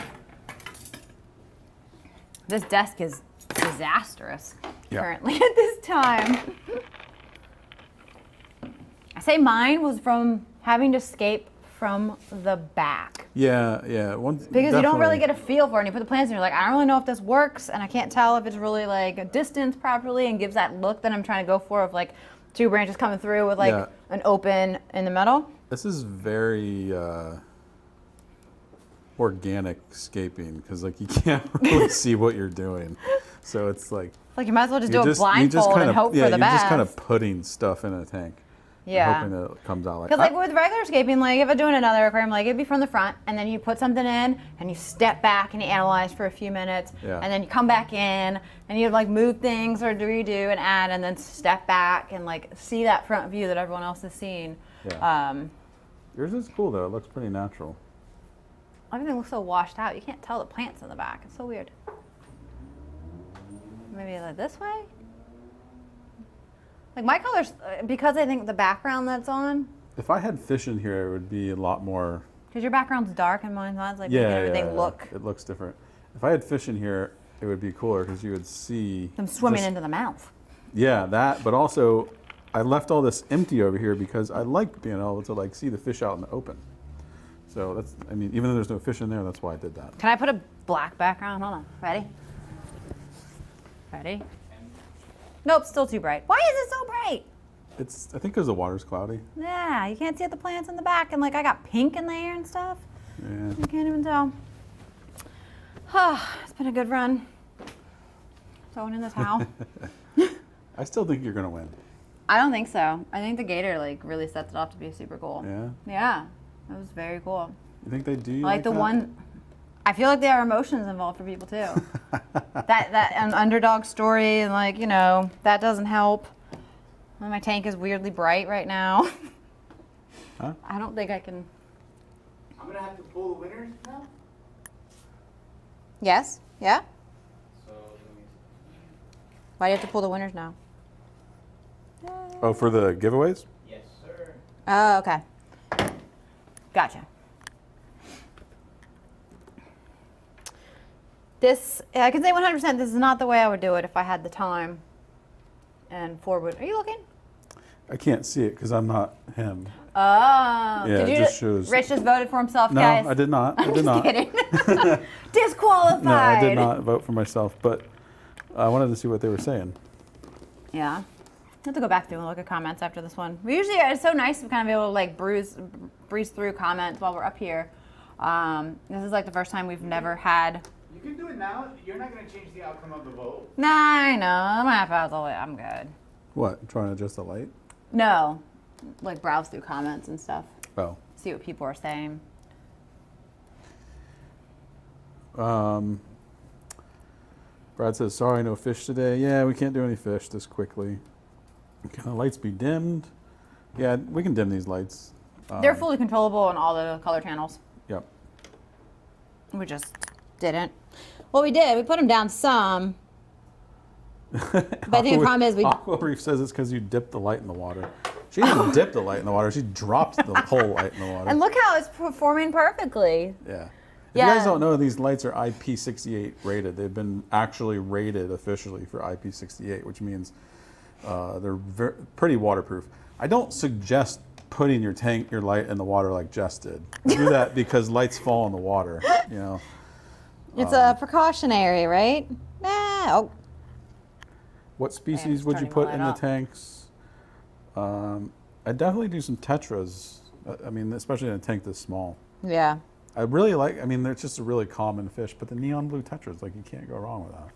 This desk is disastrous Yeah. currently at this time. I say mine was from having to scape from the back. Yeah. Because you don't really get a feel for it. And you put the plants in, you're like, I don't really know if this works, and I can't tell if it's really like distanced properly and gives that look that I'm trying to go for of like 2 branches coming through with like Yeah. an open in the middle. This is very organic scaping because like you can't really see what you're doing. So it's like Like you might as well just do you're a blindfold kind and of, hope yeah, for the you're best. just kind of putting stuff in a tank. and Yeah. hoping that it comes out like Because like with regular scaping, like if I'm doing another aquarium, like it'd be from the front, and then you put something in, and you step back and you analyze for a few minutes, Yeah. and then you come back in, and you like move things or redo and add, and then step back and like see that front view that everyone else is seeing. Yeah. Yours is cool though. It looks pretty natural. Everything looks so washed out. You can't tell the plants in the back. It's so weird. Maybe like this way. Like my colors, because I think the background that's on, If I had fish in here, it would be a lot more. because your background's dark and mine's not, it's like Yeah, making everything yeah, look It looks different. If I had fish in here, it would be cooler because you would see them swimming just- into the mouth. Yeah, that. But also, I left all this empty over here because I like being able to like see the fish out in the open. So that's. I mean, even though there's no fish in there, that's why I did that. Can I put a black background? Hold on. Ready? Ready? Nope, still too bright. Why is it so bright? It's. I think because the water's cloudy. Yeah, you can't see the plants in the back, and like I got pink in there and stuff. Yeah. You can't even tell. It's been a good run. Throwing in the towel. I still think you're gonna win. I don't think so. I think the gator like really sets it off to be super cool. Yeah. Yeah, that was very cool. You think they do? Like the that? one, I feel like there are emotions involved for people too. that an underdog story and like that doesn't help. And my tank is weirdly bright right now. Huh? I don't think I can. I'm gonna have to pull the winners now. Yes. Yeah. So let me. Why do you have to pull the winners now? Oh, for the giveaways? Yes, sir. Oh, okay. Gotcha. This, I can say 100%, this is not the way I would do it if I had the time. And forward. Are you looking? I can't see it because I'm not him. Oh. Yeah, Did it you just shows. Rich just voted for himself, No, guys. I did not. I I'm did just not. kidding. Disqualified. No, I did not vote for myself, but I wanted to see what they were saying. Yeah. I have to go back through and look at comments after this one. We usually, it's so nice to kind of be able to like breeze through comments while we're up here. This is like the first time we've never had. You can do it now. You're not gonna change the outcome of the vote. Nah, I know. I'm gonna have to out the way. I'm good. What? Trying to adjust the light? No, like browse through comments and stuff. Oh. See what people are saying. Brad says, sorry, no fish today. Yeah, we can't do any fish this quickly. Can the lights be dimmed? Yeah, we can dim these lights. They're fully controllable on all the color channels. Yep. We just didn't. Well, we did. We put them down some. But I think the problem is we. Aqua Reef says it's because you dipped the light in the water. She didn't dip the light in the water. She dropped the whole light in the water. And look how it's performing perfectly. Yeah. If Yeah. you guys don't know, these lights are IP68 rated. They've been actually rated officially for IP68, which means they're pretty waterproof. I don't suggest putting your light in the water like Jess did. Do that because lights fall in the water. You know. It's a precautionary, right? Oh. What it's species would you turning the put light in the up. tanks? I'd definitely do some tetras. I mean, especially in a tank this small. Yeah. I really like. I mean, they're just a really common fish, but the neon blue tetras, like you can't go wrong with that.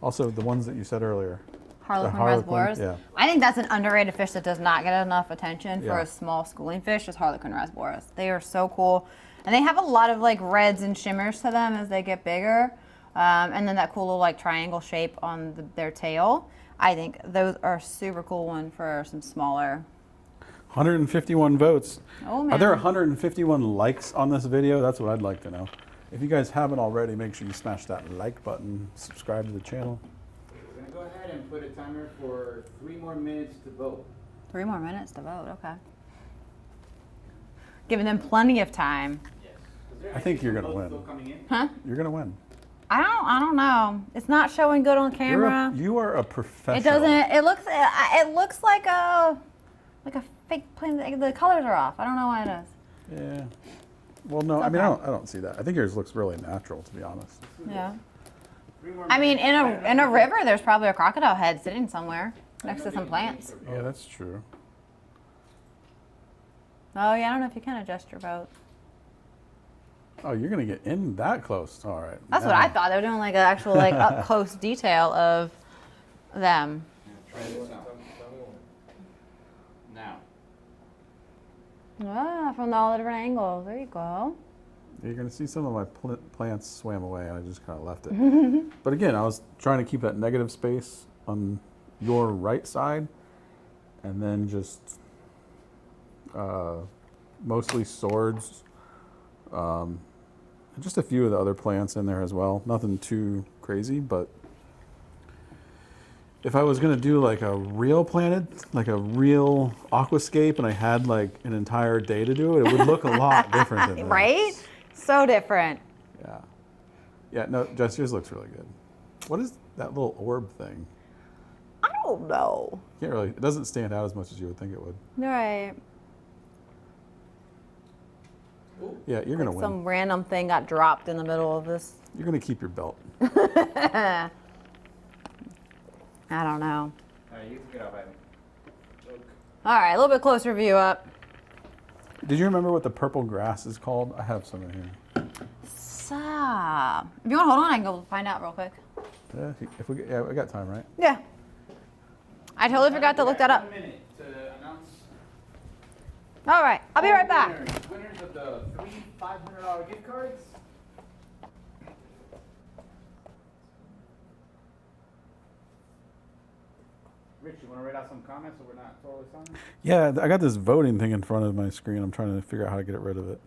Also, the ones that you said earlier. Harlequin Harlequin, rasboras. yeah. I think that's an underrated fish that does not get enough attention for Yeah. a small schooling fish is Harlequin rasboras. They are so cool. And they have a lot of like reds and shimmers to them as they get bigger. And then that cool little like triangle shape on their tail. I think those are a super cool one for some smaller. 151 votes. Oh man. Are there 151 likes on this video? That's what I'd like to know. If you guys haven't already, make sure you smash that like button, subscribe to the channel. We're gonna go ahead and put a timer for 3 more minutes to vote. 3 more minutes to vote. Okay. Giving them plenty of time. Yes. Is there I think actually you're some gonna votes win. still coming in? Huh? You're gonna win. I don't know. It's not showing good on camera. You are a professional. It doesn't. It looks like a fake plane. The colors are off. I don't know why it is. Yeah. Well, no. I mean, okay. I don't see that. I think yours looks really natural, to be honest. Yeah. 3 more I mean, minutes. in a river, there's probably a crocodile head sitting somewhere next to some plants. Yeah, that's true. Oh yeah, I don't know if you can adjust your vote. Oh, you're gonna get in that close. All right. That's what I thought. They were doing like an actual like up close detail of them. Try this out. Now. Ah, from all the different angles. There you go. You're gonna see some of my plants swam away, and I just kind of left it. But again, I was trying to keep that negative space on your right side, and then just mostly swords, and just a few of the other plants in there as well. Nothing too crazy, but if I was gonna do like a real aquascape, and I had like an entire day to do it, it would look a lot different than this. Right? So different. Yeah. Yeah, no, Jess, yours looks really good. What is that little orb thing? I don't know. It doesn't stand out as much as you would think it would. Right. Yeah, you're gonna Like win. some random thing got dropped in the middle of this. You're gonna keep your belt. I don't know. Alright, you can get off, Ivan. Look. All right, a little bit closer view up. Did you remember what the purple grass is called? I have some in here. Stop. If you want to hold on, I can go find out real quick. Yeah, if we, yeah, we got time, right? Yeah. I totally forgot to look that up. 1 minute to announce All right, I'll be right back. Winners of the 3 $500 gift cards. Rich, you want to read out some comments so we're not totally silent? Yeah, I got this voting thing in front of my screen. I'm trying to figure out how to get rid of it.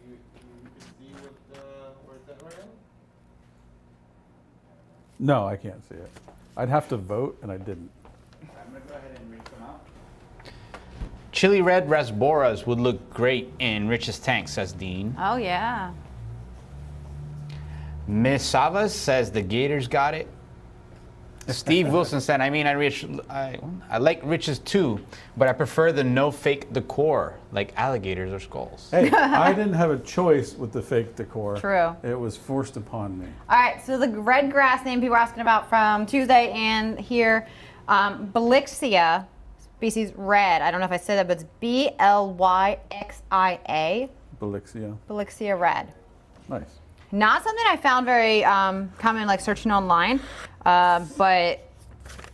You can see where's that right now? No, I can't see it. I'd have to vote, and I didn't. I'm going to go ahead and read them out. Chili red rasboras would look great in Rich's tank, says Dean. Oh yeah. Miss Savas says the Gators got it. Steve Wilson said, I like Rich's too, but I prefer the no fake decor, like alligators or skulls. Hey, I didn't have a choice with the fake decor. True. It was forced upon me. All right, so the red grass name people were asking about from Tuesday and here, Blyxia, species red. I don't know if I said that, but it's Blyxia. Belixia. Blyxia red. Nice. Not something I found very common, like searching online, but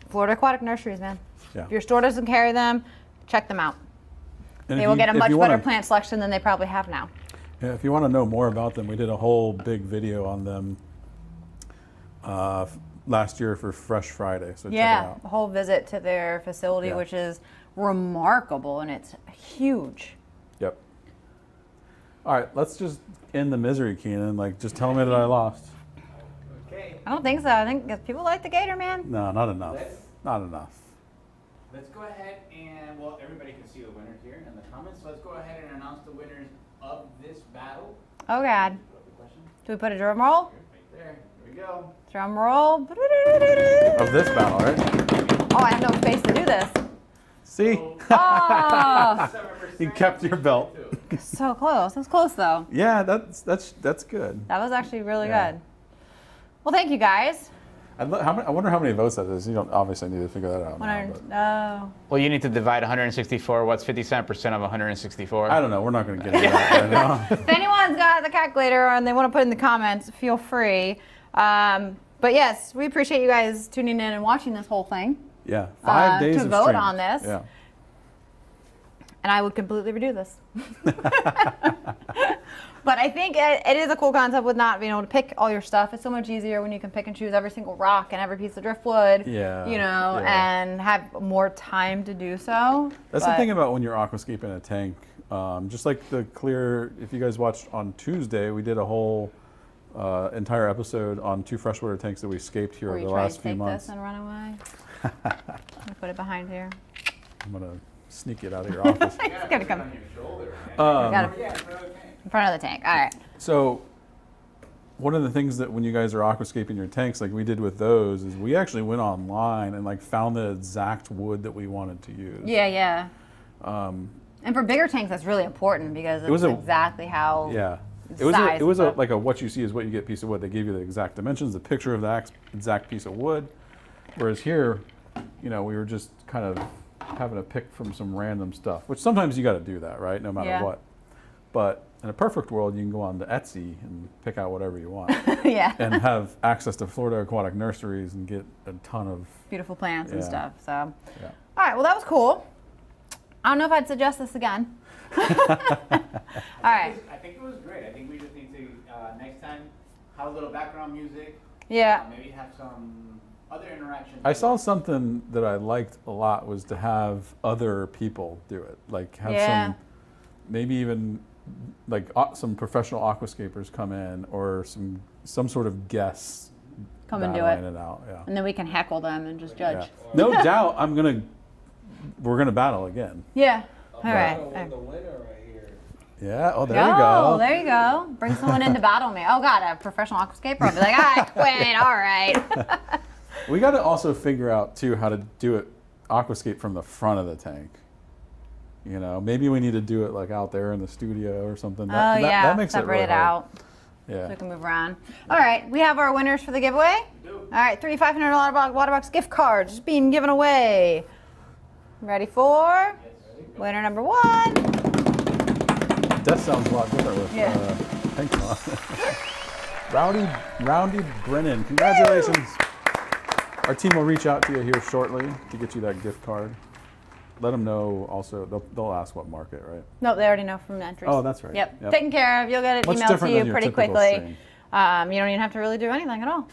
Florida Aquatic Nurseries, man. Yeah. If your store doesn't carry them, check them out. And They if will you- get a if much you better wanna- plant selection than they probably have now. Yeah, if you want to know more about them, we did a whole big video on them last year for Fresh Friday. So check it Yeah, out. a whole visit to their facility, Yeah. which is remarkable, and it's huge. Yep. All right, let's just end the misery, Keenan. Like, just tell me that I lost. Okay, I don't think so. I think 'cause people like the gator, man. No, not enough. Let's- Not enough. let's go ahead and, well, everybody can see the winners here in the comments. So let's go ahead and announce the winners of this battle. Oh, God. Put up the question. Do we put a drum roll? Right there. Here we go. Drum roll. Of this battle, right? Oh, I have no space to do this. See? Oh, You kept your belt. so close. It was close, though. Yeah, that's good. That was actually really Yeah. good. Well, thank you, guys. I wonder how many votes that is. You don't obviously need to figure that out. Now, but Oh. Well, you need to divide 164. What's 57% of 164? I don't know. We're not going to get into that right now. If anyone's got the calculator and they want to put in the comments, feel free. But yes, we appreciate you guys tuning in and watching this whole thing. Yeah, 5 days to of vote streams. on this. Yeah. And I would completely redo this. But I think it is a cool concept with not being able to pick all your stuff. It's so much easier when you can pick and choose every single rock and every piece of driftwood. Yeah, You know, yeah. and have more time to do so. That's the But- thing about when you're aquascaping a tank. Just like the clear, if you guys watched on Tuesday, we did a whole entire episode on 2 freshwater tanks that we scaped here Were over you the trying last to few take months. this and run away? Let me put it behind here. I'm going to sneak it out of your office. It's gonna come on your shoulder. got it Yeah, it's okay. in front of the tank. All right. So one of the things that when you guys are aquascaping your tanks, like we did with those, is we actually went online and like found the exact wood that we wanted to use. Yeah, yeah. And for bigger tanks, that's really important because it's was a- exactly how. Yeah. Size It was of the- like a what you see is what you get piece of wood. They gave you the exact dimensions, the picture of the exact piece of wood. Whereas here, you know, we were just kind of having to pick from some random stuff, which sometimes you got to do that, right? No matter Yeah. what. But in a perfect world, you can go on to Etsy and pick out whatever you want Yeah. and have access to Florida Aquatic Nurseries and get a ton of, Beautiful plants and Yeah. stuff. So, all yeah. right. Well, that was cool. I don't know if I'd suggest this again. All right. I think it was great. I think we just need to, next time, have a little background music. Yeah. Maybe have some other interactions. I saw something that I liked a lot was to have other people do it. Like have Yeah. some, maybe even like some professional aquascapers come in or some sort of guests Come and do battling it. out. Yeah. And then we can heckle them and just judge. Yeah. No doubt we're gonna battle again. Yeah. All right. I'm gonna win the winner right here. Yeah, oh there you go. There you go. Bring someone in to battle me. Oh God, a professional aquascaper. I'll be like, I quit. All right. We gotta also figure out too how to do it aquascape from the front of the tank. You know, maybe we need to do it like out there in the studio or something. Oh yeah. That makes Separate it really it hard. out. So Yeah. we can move around. All right, we have our winners for the giveaway. All right, 3 $500 Waterbox gift cards being given away. Ready for winner number 1? That sounds a lot different with Yeah. tanks on. Roundy Brennan, congratulations. Our team will reach out to you here shortly to get you that gift card. Let them know also, they'll ask what market, right? No, they already know from the entries. Oh, that's right. Yep. Taken care of. You'll get it Much emailed to different you than your pretty typical quickly. stream. You don't even have to really do anything at all.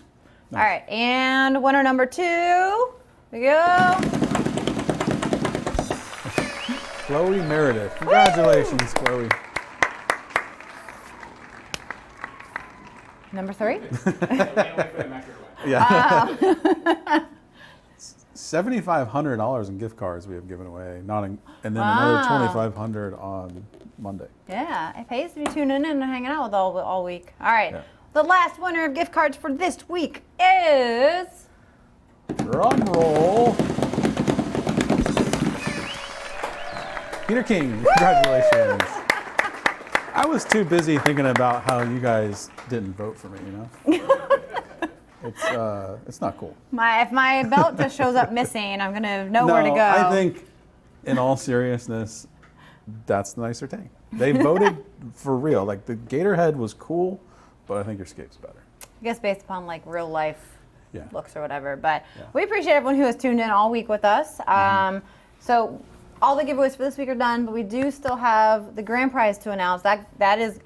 All right, and winner number 2. Here we go. Chloe Meredith. Congratulations, Chloe. Number 3. Yeah. $7,500 in gift cards we have given away, and then another $2,500 on Monday. Yeah, it pays to be tuning in and hanging out with all week. All right, Yeah. the last winner of gift cards for this week is... Drum roll. Peter King, congratulations. I was too busy thinking about how you guys didn't vote for me, you know? It's not cool. If my belt just shows up missing, I'm gonna know where to go. I think, in all seriousness, that's the nicer tank. They voted for real. Like, the Gator head was cool, but I think your Scape's better. I guess based upon like real life Yeah. looks or whatever. But Yeah. we appreciate everyone who has tuned in all week with us. So all the giveaways for this week are done, but we do still have the grand prize to announce. That is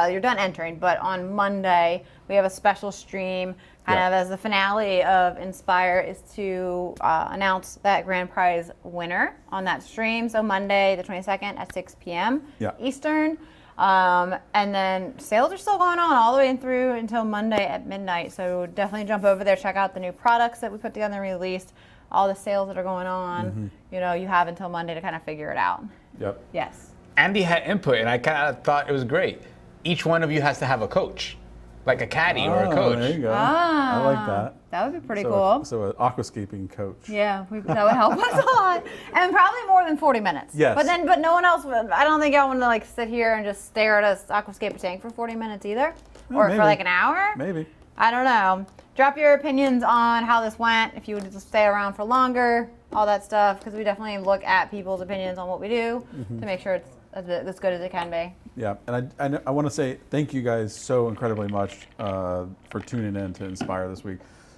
you're done entering, but on Monday we have a special stream kind Yeah. of as the finale of Inspire is to announce that grand prize winner on that stream. So Monday the 22nd at 6 p.m. Yeah. Eastern. And then sales are still going on all the way through until Monday at midnight. So definitely jump over there, check out the new products that we put together and released, all the sales that are going on. You know, you have until Monday to kind of figure it out. Yep. Yes. Andy had input, and I kind of thought it was great. Each one of you has to have a coach, like a caddy or a coach. There you go. I like that. That would be pretty cool. So an aquascaping coach. Yeah, that would help us a lot, and probably more than 40 minutes. Yes. But no one else would. I don't think y'all want to like sit here and just stare at us aquascape tank for 40 minutes either, or maybe. for like an hour. Maybe. I don't know. Drop your opinions on how this went. If you would just stay around for longer, all that stuff, because we definitely look at people's opinions on what we do to make sure it's as good as it can be. Yeah, and I want to say thank you guys so incredibly much for tuning in to Inspire this week.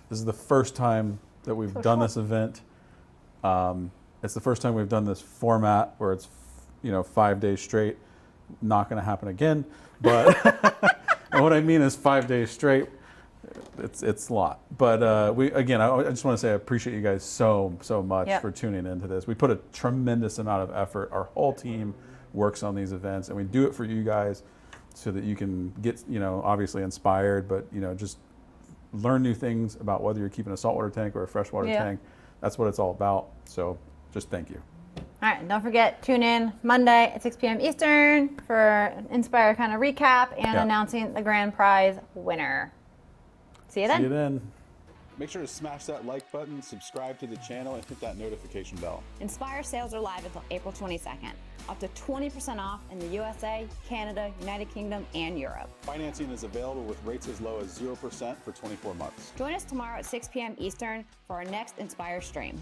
This is the first time that we've done this event. It's the first time we've done this format where it's 5 days straight. Not going to happen again, but and what I mean is 5 days straight. It's a lot, but I just want to say I appreciate you guys so much for tuning into this. We put a tremendous amount of effort. Our whole team works on these events, and we do it for you guys so that you can get obviously inspired, but just learn new things about whether you're keeping a saltwater tank or a freshwater tank. That's what it's all about. So just thank you. All right, and don't forget, tune in Monday at 6 p.m. Eastern for Inspire kind of recap and announcing the grand prize winner. See you then. See you then. Make sure to smash that like button, subscribe to the channel, and hit that notification bell. Inspire sales are live until April 22nd. Up to 20% off in the USA, Canada, United Kingdom, and Europe. Financing is available with rates as low as 0% for 24 months. Join us tomorrow at 6 p.m. Eastern for our next Inspire stream.